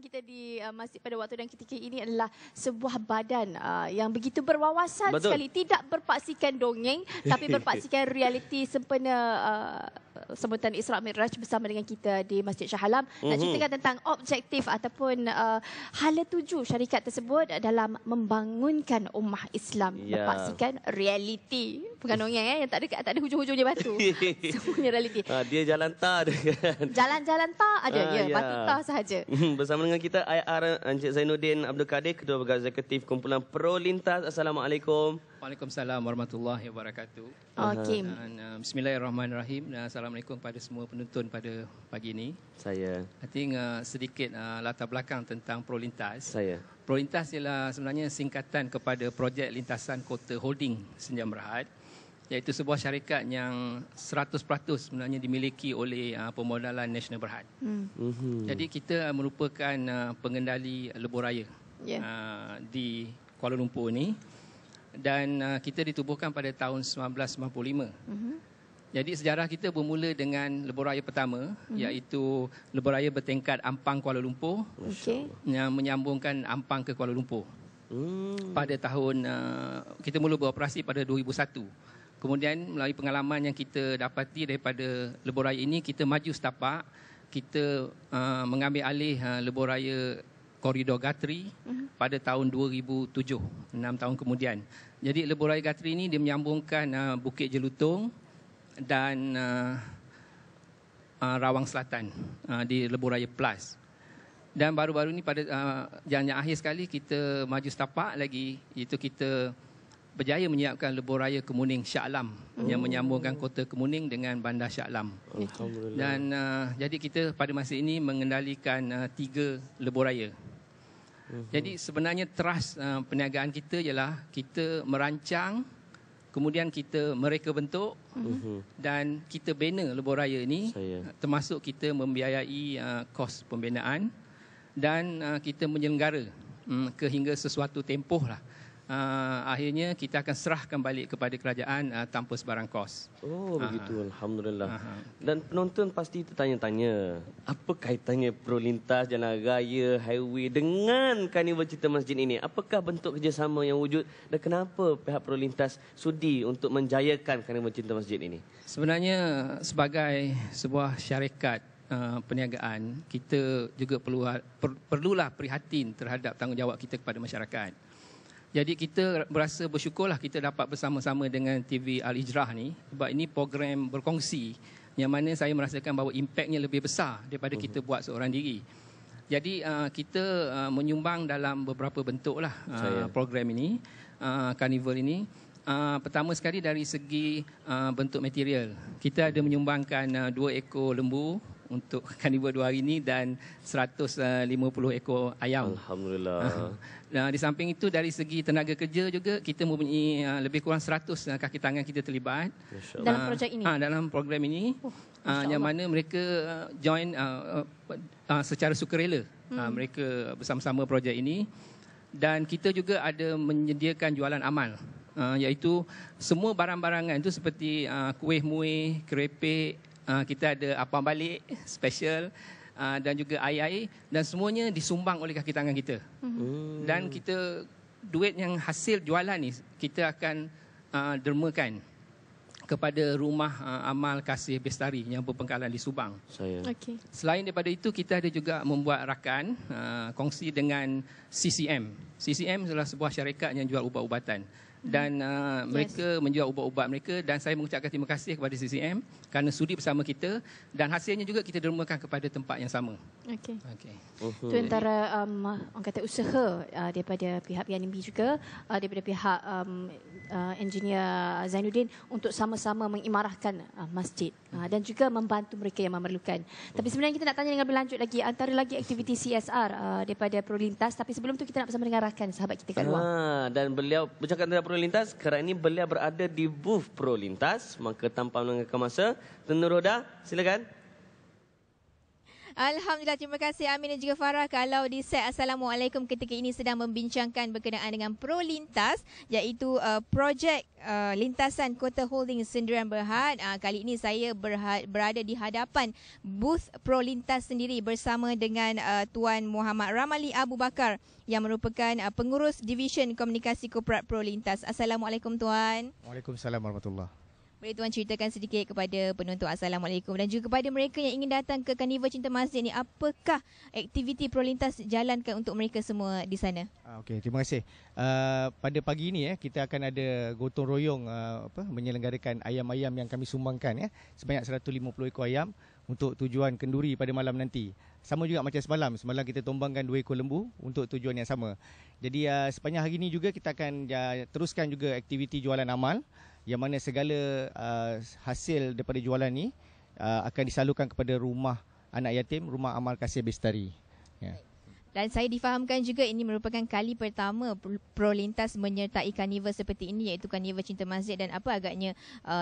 kita di masjid pada waktu dan ketika ini adalah sebuah badan yang begitu berwawasan sekali. Tidak berpaksikan dongeng, tapi berpaksikan realiti sempena sambutan Isra Mi'raj bersama dengan kita di Masjid Shah Alam. Nak ceritakan tentang objektif ataupun hala tuju syarikat tersebut dalam membangunkan ummah Islam. Berpaksikan realiti. Bukan dongeng yang tak ada hujung-hujungnya batu. Semuanya realiti. Dia jalan tar. Jalan-jalan tak ada. Batu tak sahaja. Bersama dengan kita IR Encik Zainuddin Abdul Kadir, Ketua Pegawai Eksekutif Kumpulan Pro Lintas. Assalamualaikum. Waalaikumsalam warahmatullahi wabarakatuh. Okey. Bismillahirrahmanirrahim. Assalamualaikum kepada semua penonton pada pagi ini. Saya. I think sedikit latar belakang tentang Pro Lintas. Saya. Pro Lintas ialah sebenarnya singkatan kepada Projek Lintasan Kota Holding Senjam Berhad, iaitu sebuah syarikat yang 100% sebenarnya dimiliki oleh Pemodalan Nasional Berhad. Jadi kita merupakan pengendali lebuh raya di Kuala Lumpur ini, dan kita ditubuhkan pada tahun 1995. Jadi sejarah kita bermula dengan lebuh raya pertama, iaitu lebuh raya bertingkat Ampang Kuala Lumpur, yang menyambungkan Ampang ke Kuala Lumpur. Pada tahun kita mula beroperasi pada 2001. Kemudian melalui pengalaman yang kita dapati daripada lebuh raya ini, kita maju setapak. Kita mengambil alih lebuh raya Koridor Gatri pada tahun 2007, 6 tahun kemudian. Jadi lebuh raya Gatri ini dia menyambungkan Bukit Jelutong dan Rawang Selatan di lebuh raya Plus. Dan baru-baru ini pada yang akhir sekali kita maju setapak lagi, iaitu kita berjaya menyiapkan lebuh raya Kemuning Shah Alam yang menyambungkan kota Kemuning dengan bandar Shah Alam. Dan jadi kita pada masa ini mengendalikan 3 lebuh raya. Jadi sebenarnya teras perniagaan kita ialah kita merancang, kemudian kita mereka bentuk dan kita bina lebuh raya ini, termasuk kita membiayai kos pembinaan dan kita menyelenggara hingga sesuatu tempoh lah. Akhirnya kita akan serahkan balik kepada kerajaan tanpa sebarang kos. Oh, begitu. Alhamdulillah. Dan penonton pasti tertanya-tanya, apa kaitannya Pro Lintas, Jalan Raya, Highway dengan Karnival Cinta Masjid ini? Apakah bentuk kerjasama yang wujud dan kenapa pihak Pro Lintas sudi untuk menjayakan Karnival Cinta Masjid ini? Sebenarnya sebagai sebuah syarikat perniagaan, kita juga perlulah prihatin terhadap tanggungjawab kita kepada masyarakat. Jadi kita berasa bersyukurlah kita dapat bersama-sama dengan TV Al-Hijrah ni, sebab ini program berkongsi yang mana saya merasakan bahawa impaknya lebih besar daripada kita buat seorang diri. Jadi kita menyumbang dalam beberapa bentuk lah program ini, karnival ini. Pertama sekali dari segi bentuk material, kita ada menyumbangkan 2 ekor lembu untuk karnival 2 hari ini dan 150 ekor ayam. Alhamdulillah. Di samping itu dari segi tenaga kerja juga kita mempunyai lebih kurang 100 kaki tangan kita terlibat dalam projek ini. Dalam program ini, yang mana mereka join secara sukarela. Mereka bersama-sama projek ini, dan kita juga ada menyediakan jualan amal, iaitu semua barang-barangan itu seperti kuih muih, kerepek, kita ada apam balik special, dan juga air-air, dan semuanya disumbang oleh kaki tangan kita. Dan kita duit yang hasil jualan ni kita akan dermakan kepada rumah amal kasih Bestari yang berpengkalan di Subang. Selain daripada itu, kita ada juga membuat rakan kongsi dengan CCM. CCM adalah sebuah syarikat yang jual ubat-ubatan. Dan mereka menjual ubat-ubat mereka, dan saya mengucapkan terima kasih kepada CCM kerana sudi bersama kita, dan hasilnya juga kita dermakan kepada tempat yang sama. Itu antara orang kata usaha daripada pihak PNB juga, daripada pihak engineer Zainuddin untuk sama-sama mengimarahkan masjid dan juga membantu mereka yang memerlukan. Tapi sebenarnya kita nak tanya dengan berlanjut lagi antara lagi aktiviti CSR daripada Pro Lintas, tapi sebelum tu kita nak bersama dengan rakan sahabat kita kat luar. Dan beliau bercakap tentang Pro Lintas, kerana ini beliau berada di booth Pro Lintas, maka tanpa melengahkan masa, Tun Nur Huda, silakan. Alhamdulillah, terima kasih Amin dan juga Farah. Kalau di set Assalamualaikum ketika ini sedang membincangkan berkenaan dengan Prolintas, iaitu projek lintasan Kota Holding Sendirian Berhad. Kali ini saya berada di hadapan booth Prolintas sendiri bersama dengan Tuan Muhammad Ramali Abu Bakar yang merupakan pengurus Division Komunikasi Korporat Prolintas. Assalamualaikum Tuan. Waalaikumsalam warahmatullahi. Boleh Tuan ceritakan sedikit kepada penonton Assalamualaikum dan juga kepada mereka yang ingin datang ke Karnival Cinta Masjid ni, apakah aktiviti Prolintas jalankan untuk mereka semua di sana? Okey, terima kasih. Pada pagi ini kita akan ada gotong royong menyelenggarakan ayam-ayam yang kami sumbangkan sebanyak 150 ekor ayam untuk tujuan kenduri pada malam nanti. Sama juga macam semalam kita tombangkan 2 ekor lembu untuk tujuan yang sama. Jadi sepanjang hari ini juga kita akan teruskan juga aktiviti jualan amal, yang mana segala hasil daripada jualan ni akan disalurkan kepada rumah anak yatim, rumah amal Kasih Bestari. Ya. Dan saya difahamkan juga ini merupakan kali pertama Prolintas menyertai karnival seperti ini, iaitu Karnival Cinta Masjid. Dan apa agaknya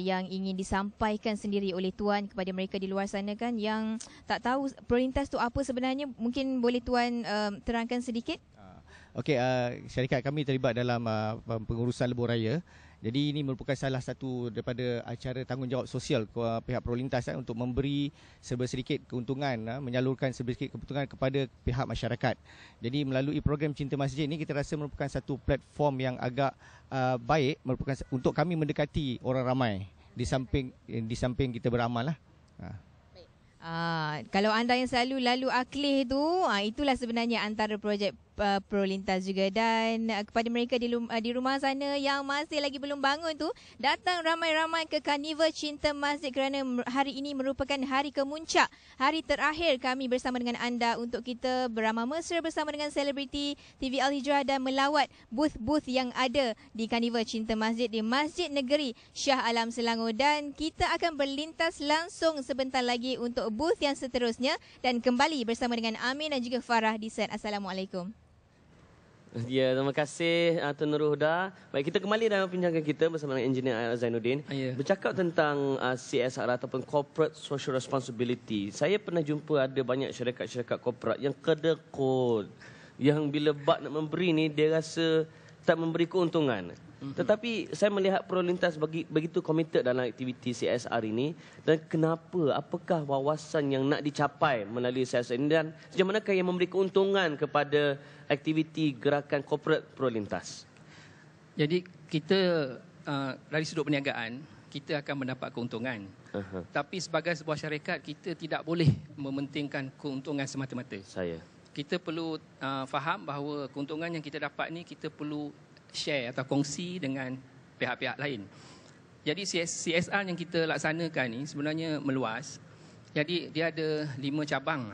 yang ingin disampaikan sendiri oleh Tuan kepada mereka di luar sana kan yang tak tahu Prolintas tu apa sebenarnya, mungkin boleh Tuan terangkan sedikit? Okey, syarikat kami terlibat dalam pengurusan lebuh raya. Jadi ini merupakan salah satu daripada acara tanggungjawab sosial pihak Prolintas untuk memberi sedikit keuntungan, menyalurkan sedikit keuntungan kepada pihak masyarakat. Jadi melalui program Cinta Masjid ini kita rasa merupakan satu platform yang agak baik, merupakan untuk kami mendekati orang ramai di samping kita beramal lah. Kalau anda yang selalu lalu Akleh tu, itulah sebenarnya antara projek Prolintas juga. Dan kepada mereka di rumah sana yang masih lagi belum bangun tu, datang ramai-ramai ke Karnival Cinta Masjid kerana hari ini merupakan hari kemuncak, hari terakhir kami bersama dengan anda untuk kita beramal mesra bersama dengan selebriti TV Al Hijrah dan melawat booth-booth yang ada di Karnival Cinta Masjid di Masjid Negeri Shah Alam Selangor. Dan kita akan berlintas langsung sebentar lagi untuk booth yang seterusnya dan kembali bersama dengan Amin dan juga Farah di set Assalamualaikum. Ya, terima kasih Tun Nurul Huda. Baik, kita kembali dalam perbincangan kita bersama dengan Engineer Zainuddin. Bercakap tentang CSR ataupun Corporate Social Responsibility. Saya pernah jumpa ada banyak syarikat-syarikat korporat yang kedekut, yang bila bak nak memberi ni dia rasa tak memberi keuntungan. Tetapi saya melihat Prolintas begitu komited dalam aktiviti CSR ini. Dan kenapa? Apakah wawasan yang nak dicapai melalui CSR ini dan sejauh manakah yang memberi keuntungan kepada aktiviti gerakan korporat Prolintas? Jadi kita dari sudut perniagaan, kita akan mendapat keuntungan. Tapi sebagai sebuah syarikat, kita tidak boleh mementingkan keuntungan semata-mata. Kita perlu faham bahawa keuntungan yang kita dapat ni kita perlu share atau kongsi dengan pihak-pihak lain. Jadi CSR yang kita laksanakan ni sebenarnya meluas. Jadi dia ada 5 cabang.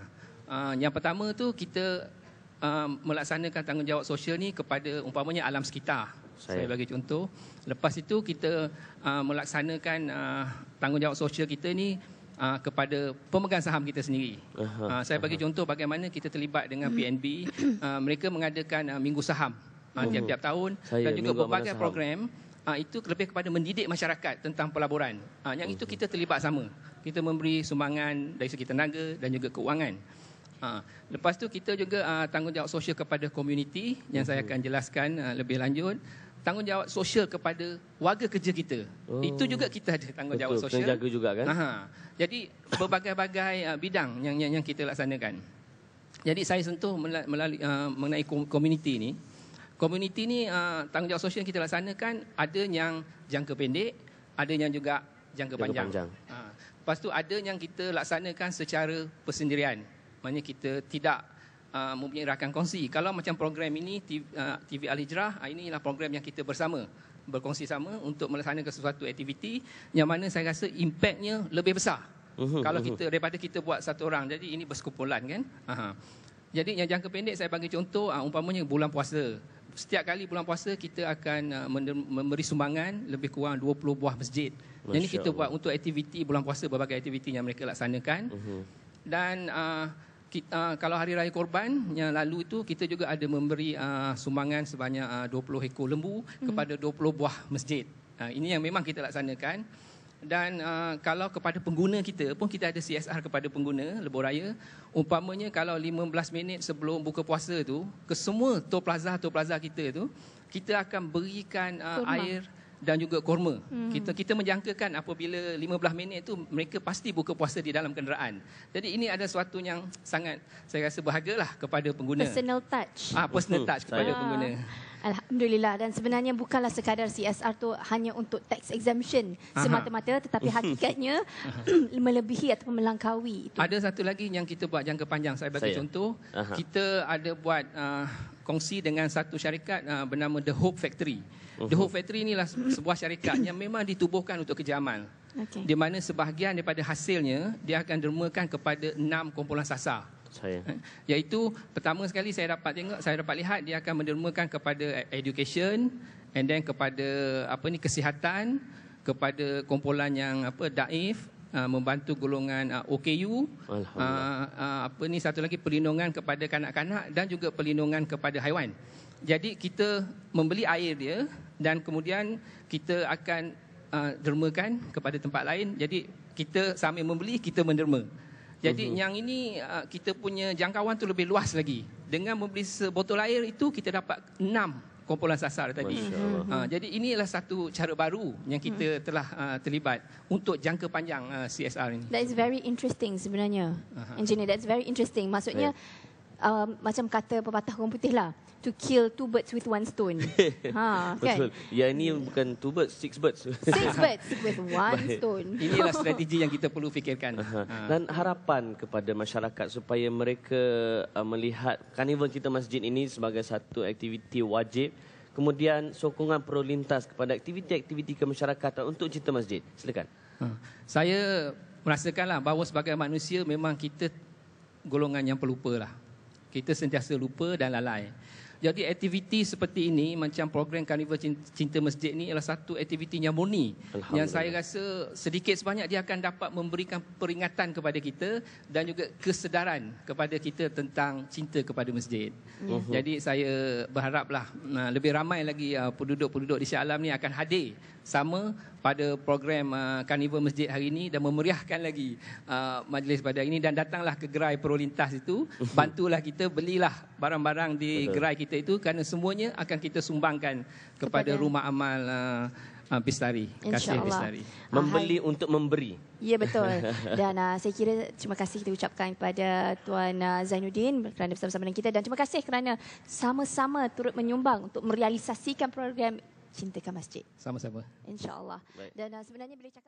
Yang pertama tu kita melaksanakan tanggungjawab sosial ni kepada umpamanya alam sekitar. Saya bagi contoh. Lepas itu kita melaksanakan tanggungjawab sosial kita ni kepada pemegang saham kita sendiri. Saya bagi contoh bagaimana kita terlibat dengan PNB. Mereka mengadakan minggu saham tiap-tiap tahun dan juga berbagai program. Itu lebih kepada mendidik masyarakat tentang pelaburan. Yang itu kita terlibat sama. Kita memberi sumbangan dari segi tenaga dan juga keuangan. Lepas tu kita juga tanggungjawab sosial kepada komuniti yang saya akan jelaskan lebih lanjut. Tanggungjawab sosial kepada warga kerja kita. Itu juga kita ada tanggungjawab sosial. Kena jaga juga kan? Jadi berbagai-bagai bidang yang kita laksanakan. Jadi saya sentuh melalui mengenai komuniti ni. Komuniti ni tanggungjawab sosial yang kita laksanakan ada yang jangka pendek, ada yang juga jangka panjang. Lepas tu ada yang kita laksanakan secara persendirian. Maksudnya kita tidak mempunyai rakan kongsi. Kalau macam program ini TV Al Hijrah, inilah program yang kita berkongsi sama untuk melaksanakan sesuatu aktiviti yang mana saya rasa impaknya lebih besar. Kalau kita daripada kita buat satu orang. Jadi ini bersekumpulan kan. Jadi yang jangka pendek saya bagi contoh umpamanya bulan puasa. Setiap kali bulan puasa kita akan memberi sumbangan lebih kurang 20 buah masjid. Jadi kita buat untuk aktiviti bulan puasa, berbagai aktiviti yang mereka laksanakan. Dan kalau Hari Raya Korban yang lalu itu kita juga ada memberi sumbangan sebanyak 20 ekor lembu kepada 20 buah masjid. Ini yang memang kita laksanakan. Dan kalau kepada pengguna kita pun kita ada CSR kepada pengguna lebuh raya. Umpamanya kalau 15 minit sebelum buka puasa tu, ke semua tour plaza kita tu, kita akan berikan air dan juga kurma. Kita menjangkakan apabila 15 minit tu mereka pasti buka puasa di dalam kenderaan. Jadi ini ada sesuatu yang sangat saya rasa berhargalah kepada pengguna. Personal touch. Personal touch kepada pengguna. Alhamdulillah, dan sebenarnya bukanlah sekadar CSR tu hanya untuk tax exemption semata-mata, tetapi hakikatnya melebihi ataupun melangkaui itu. Ada satu lagi yang kita buat jangka panjang. Saya bagi contoh. Kita ada buat kongsi dengan satu syarikat bernama The Hope Factory. The Hope Factory inilah sebuah syarikat yang memang ditubuhkan untuk kerja amal. Di mana sebahagian daripada hasilnya dia akan dermakan kepada 6 kumpulan sasar. Iaitu pertama sekali saya dapat lihat dia akan mendermakan kepada education, and then kepada kesihatan, kepada kumpulan yang daif, membantu golongan OKU, satu lagi perlindungan kepada kanak-kanak dan juga perlindungan kepada haiwan. Jadi kita membeli air dia dan kemudian kita akan dermakan kepada tempat lain. Jadi kita sambil membeli kita menderma. Jadi yang ini kita punya jangkauan tu lebih luas lagi. Dengan membeli sebotol air itu kita dapat 6 kumpulan sasar tadi. Jadi inilah satu cara baru yang kita telah terlibat untuk jangka panjang CSR ini. That is very interesting sebenarnya. Engineer, that's very interesting. Maksudnya macam kata pepatah orang putih lah, to kill 2 birds with 1 stone. Betul. Ya, ini bukan 2 birds, 6 birds. 6 birds with 1 stone. Inilah strategi yang kita perlu fikirkan. Dan harapan kepada masyarakat supaya mereka melihat Karnival Cinta Masjid ini sebagai satu aktiviti wajib, kemudian sokongan perlintas kepada aktiviti-aktiviti kemasyarakatan untuk Cinta Masjid. Silakan. Saya merasakanlah bahawa sebagai manusia memang kita golongan yang pelupa lah. Kita sentiasa lupa dan lalai. Jadi aktiviti seperti ini macam program Karnival Cinta Masjid ni adalah satu aktiviti yang murni yang saya rasa sedikit sebanyak dia akan dapat memberikan peringatan kepada kita dan juga kesedaran kepada kita tentang cinta kepada masjid. Jadi saya berharaplah lebih ramai lagi penduduk-penduduk di Shah Alam ni akan hadir sama pada program Karnival Masjid hari ini dan memeriahkan lagi majlis pada hari ini, dan datanglah ke gerai Prolintas itu, bantulah kita, belilah barang-barang di gerai kita itu, kerana semuanya akan kita sumbangkan kepada rumah amal Pistari, Kasih Pistari. Membeli untuk memberi. Ya, betul. Dan saya kira terima kasih kita ucapkan kepada Tuan Zainuddin kerana bersama-sama dengan kita, dan terima kasih kerana sama-sama turut menyumbang untuk merealisasikan program Cintakan Masjid. Sama-sama. InsyaAllah. Dan sebenarnya bila cakap